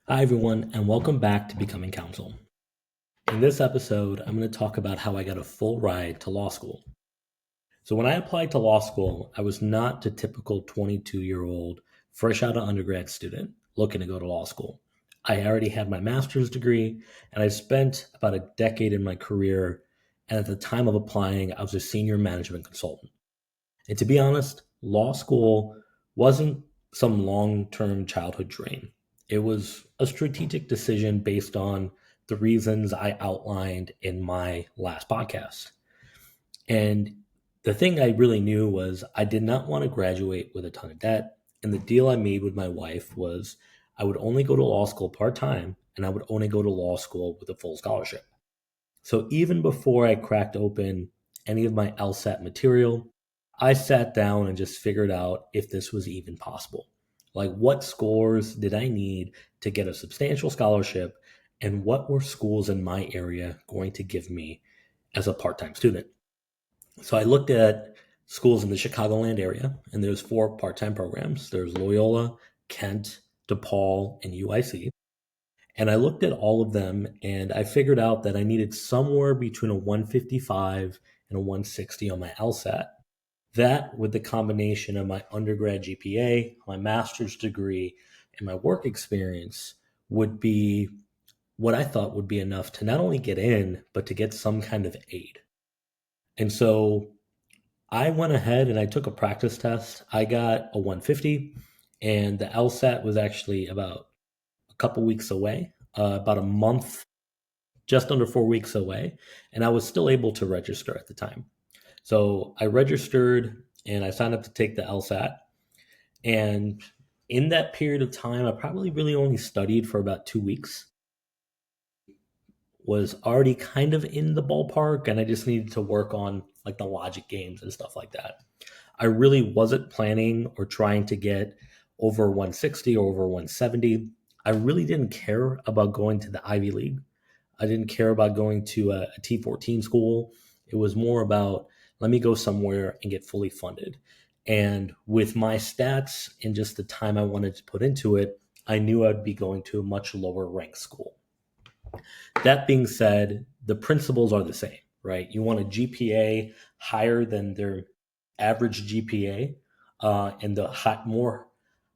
Hi, everyone, and welcome back to Becoming Counsel. In this episode, I'm going to talk about how I got a full ride to law school. So, when I applied to law school, I was not the typical 22-year-old, fresh out of undergrad student looking to go to law school. I already had my master's degree, and I spent about a decade in my career. And at the time of applying, I was a senior management consultant. And to be honest, law school wasn't some long term childhood dream. It was a strategic decision based on the reasons I outlined in my last podcast. And the thing I really knew was I did not want to graduate with a ton of debt. And the deal I made with my wife was I would only go to law school part time and I would only go to law school with a full scholarship. So even before I cracked open any of my LSAT material, I sat down and just figured out if this was even possible. Like, what scores did I need to get a substantial scholarship, and what were schools in my area going to give me as a part time student? So I looked at schools in the Chicagoland area, and there's four part time programs. There's Loyola, Kent, DePaul, and UIC. And I looked at all of them and I figured out that I needed somewhere between a 155 and a 160 on my LSAT. That, with the combination of my undergrad GPA, my master's degree, and my work experience, would be what I thought would be enough to not only get in, but to get some kind of aid. And so I went ahead and I took a practice test. I got a 150, and the LSAT was actually about a couple weeks away, about a month, just under 4 weeks away, and I was still able to register at the time. So I registered and I signed up to take the LSAT. And in that period of time, I probably really only studied for about 2 weeks, was already kind of in the ballpark, and I just needed to work on like the logic games and stuff like that. I really wasn't planning or trying to get over 160 or over 170. I really didn't care about going to the Ivy League. I didn't care about going to a T14 school. It was more about let me go somewhere and get fully funded. And with my stats and just the time I wanted to put into it, I knew I'd be going to a much lower ranked school. That being said, the principles are the same, right? You want a GPA higher than their average GPA, and the more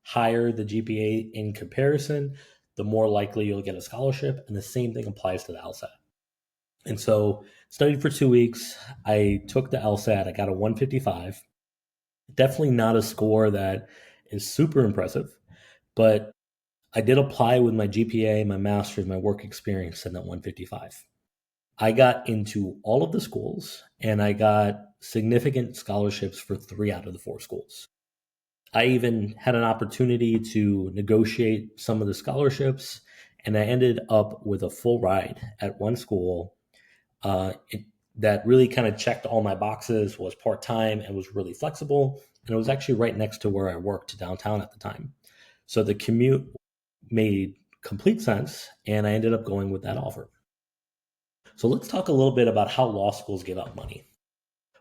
higher the GPA in comparison, the more likely you'll get a scholarship. And the same thing applies to the LSAT. And so, studied for 2 weeks. I took the LSAT. I got a 155. Definitely not a score that is super impressive, but I did apply with my GPA, my master's, my work experience, and that 155. I got into all of the schools and I got significant scholarships for three out of the four schools. I even had an opportunity to negotiate some of the scholarships, and I ended up with a full ride at one school it, that really kind of checked all my boxes, was part time, and was really flexible. And it was actually right next to where I worked downtown at the time. So the commute made complete sense, and I ended up going with that offer. So let's talk a little bit about how law schools give out money.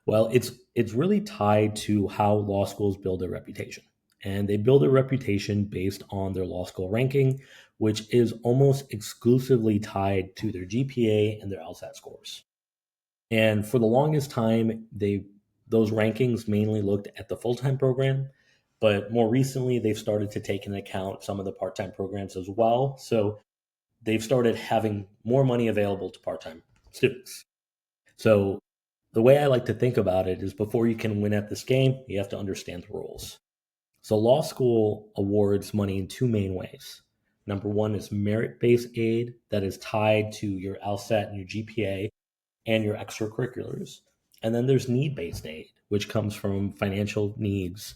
Well, it's really tied to how law schools build their reputation. And they build their reputation based on their law school ranking, which is almost exclusively tied to their GPA and their LSAT scores. And for the longest time, those rankings mainly looked at the full-time program, but more recently they've started to take into account some of the part-time programs as well. So they've started having more money available to part-time students. So the way I like to think about it is before you can win at this game, you have to understand the rules. So law school awards money in two main ways. Number one is merit-based aid that is tied to your LSAT and your GPA and your extracurriculars. And then there's need-based aid, which comes from financial needs.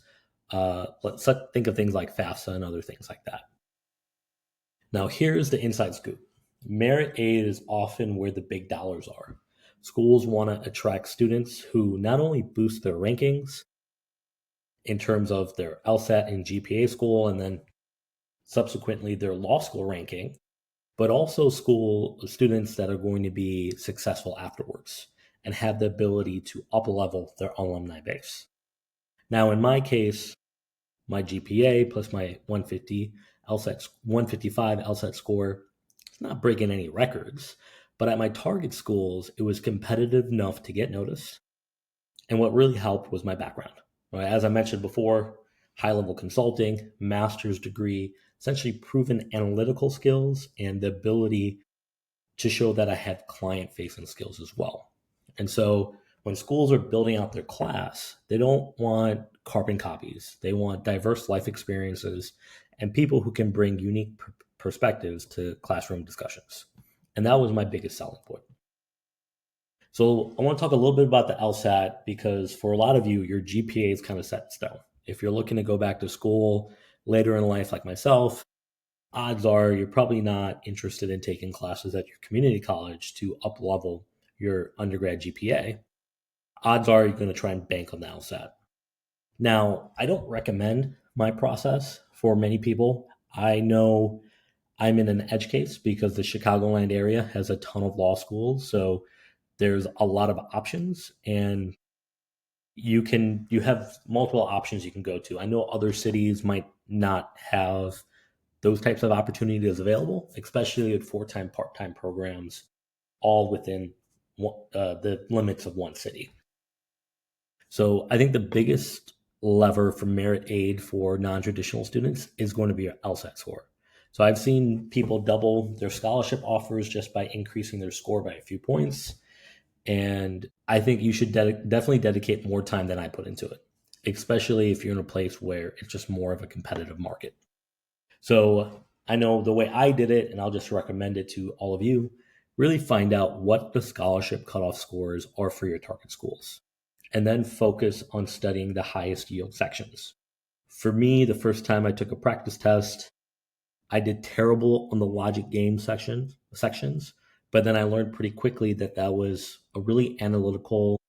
Let's think of things like FAFSA and other things like that. Now, here's the inside scoop. Merit aid is often where the big dollars are. Schools want to attract students who not only boost their rankings in terms of their LSAT and GPA score, and then subsequently their law school ranking, but also school students that are going to be successful afterwards and have the ability to up level their alumni base. Now, in my case, my GPA plus my 150 LSAT 155 LSAT score. It's not breaking any records, but at my target schools, it was competitive enough to get noticed. And what really helped was my background. Right? As I mentioned before, high level consulting, master's degree, essentially proven analytical skills, and the ability to show that I had client facing skills as well. And so when schools are building out their class, they don't want carbon copies. They want diverse life experiences and people who can bring unique perspectives to classroom discussions. And that was my biggest selling point. So I want to talk a little bit about the LSAT because for a lot of you, your GPA is kind of set in stone. If you're looking to go back to school later in life, like myself, odds are you're probably not interested in taking classes at your community college to up level your undergrad GPA. Odds are you're going to try and bank on the LSAT. Now, I don't recommend my process for many people. I know I'm in an edge case because the Chicagoland area has a ton of law schools. So there's a lot of options and you have multiple options you can go to. I know other cities might not have those types of opportunities available, especially with full-time, part-time programs, all within the limits of one city. So I think the biggest lever for merit aid for non-traditional students is going to be your LSAT score. So I've seen people double their scholarship offers just by increasing their score by a few points. And I think you should definitely dedicate more time than I put into it, especially if you're in a place where it's just more of a competitive market. So I know the way I did it, and I'll just recommend it to all of you, really find out what the scholarship cutoff scores are for your target schools, and then focus on studying the highest yield sections. For me, the first time I took a practice test, I did terrible on the logic game sections, but then I learned pretty quickly that that was a really analytical,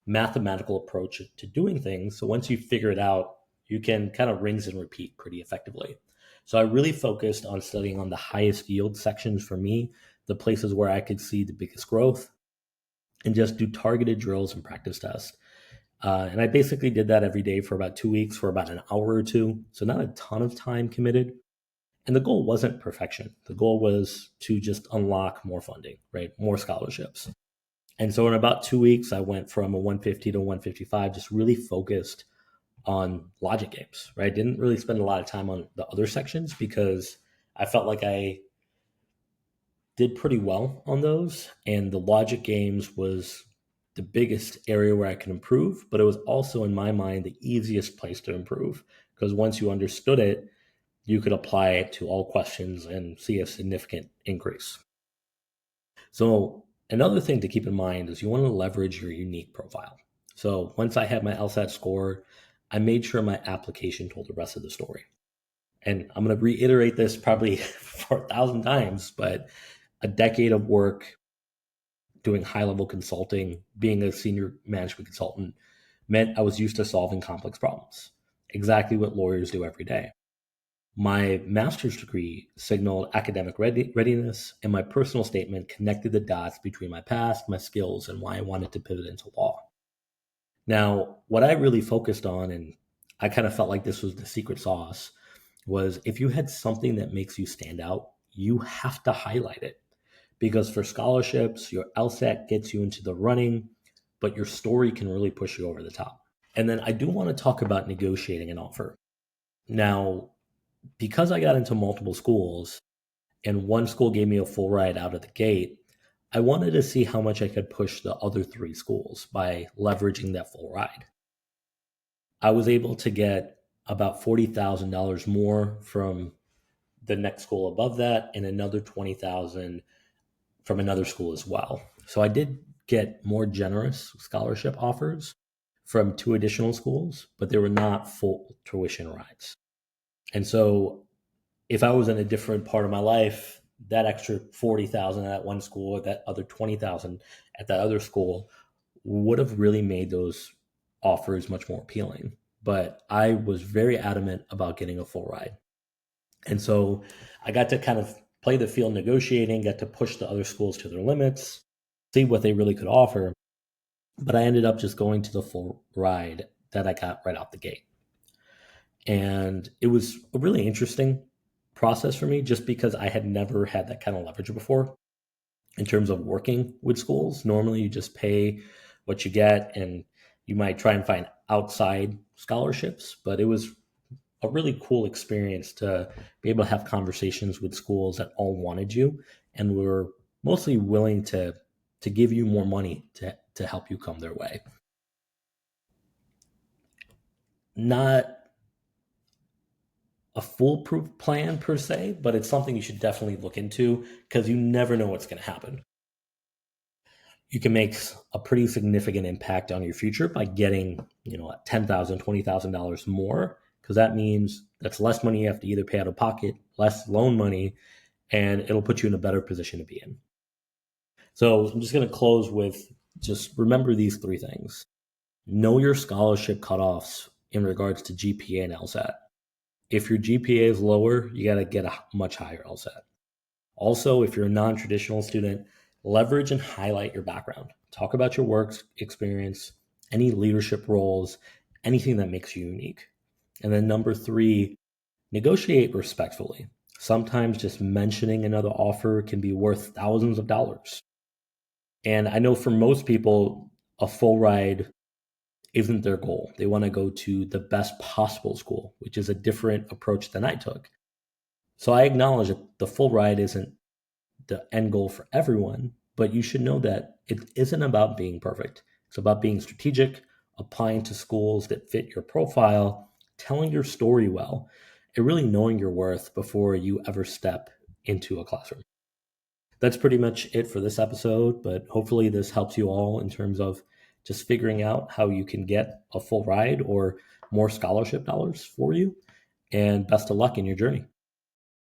mathematical approach to doing things. So once you figure it out, you can kind of rinse and repeat pretty effectively. So I really focused on studying on the highest yield sections for me, the places where I could see the biggest growth, and just do targeted drills and practice tests. And I basically did that every day for about 2 weeks for about an hour or two. So not a ton of time committed. And the goal wasn't perfection. The goal was to just unlock more funding, right? More scholarships. And so in about 2 weeks, I went from a 150 to 155, just really focused on logic games, right? Didn't really spend a lot of time on the other sections because I felt like I did pretty well on those. And the logic games was the biggest area where I could improve, but it was also, in my mind, the easiest place to improve because once you understood it, you could apply it to all questions and see a significant increase. So another thing to keep in mind is you want to leverage your unique profile. So once I had my LSAT score, I made sure my application told the rest of the story. And I'm going to reiterate this probably for 1,000 times, but a decade of work doing high level consulting, being a senior management consultant, meant I was used to solving complex problems, exactly what lawyers do every day. My master's degree signaled academic readiness, and my personal statement connected the dots between my past, my skills, and why I wanted to pivot into law. Now, what I really focused on, and I kind of felt like this was the secret sauce, was if you had something that makes you stand out, you have to highlight it. Because for scholarships, your LSAT gets you into the running, but your story can really push you over the top. And then I do want to talk about negotiating an offer. Now, because I got into multiple schools and one school gave me a full ride out of the gate, I wanted to see how much I could push the other three schools by leveraging that full ride. I was able to get about $40,000 more from the next school above that and another $20,000 from another school as well. So I did get more generous scholarship offers from two additional schools, but they were not full tuition rides. And so if I was in a different part of my life, that extra 40,000 at one school or that other 20,000 at that other school would have really made those offers much more appealing. But I was very adamant about getting a full ride. And so I got to kind of play the field negotiating, got to push the other schools to their limits, see what they really could offer. But I ended up just going to the full ride that I got right out the gate. And it was really interesting process for me just because I had never had that kind of leverage before in terms of working with schools. Normally, you just pay what you get and you might try and find outside scholarships, but it was a really cool experience to be able to have conversations with schools that all wanted you and were mostly willing to give you more money to help you come their way. Not a foolproof plan per se, but it's something you should definitely look into because you never know what's going to happen. You can make a pretty significant impact on your future by getting, $10,000, $20,000 more, because that means that's less money you have to either pay out of pocket, less loan money, and it'll put you in a better position to be in. So I'm just going to close with just remember these three things. Know your scholarship cutoffs in regards to GPA and LSAT. If your GPA is lower, you got to get a much higher LSAT. Also, if you're a non-traditional student, leverage and highlight your background. Talk about your work experience, any leadership roles, anything that makes you unique. And then number three, negotiate respectfully. Sometimes just mentioning another offer can be worth thousands of dollars. And I know for most people, a full ride isn't their goal. They want to go to the best possible school, which is a different approach than I took. So I acknowledge that the full ride isn't the end goal for everyone, but you should know that it isn't about being perfect. It's about being strategic, applying to schools that fit your profile, telling your story well, and really knowing your worth before you ever step into a classroom. That's pretty much it for this episode, but hopefully this helps you all in terms of just figuring out how you can get a full ride or more scholarship dollars for you. And best of luck in your journey.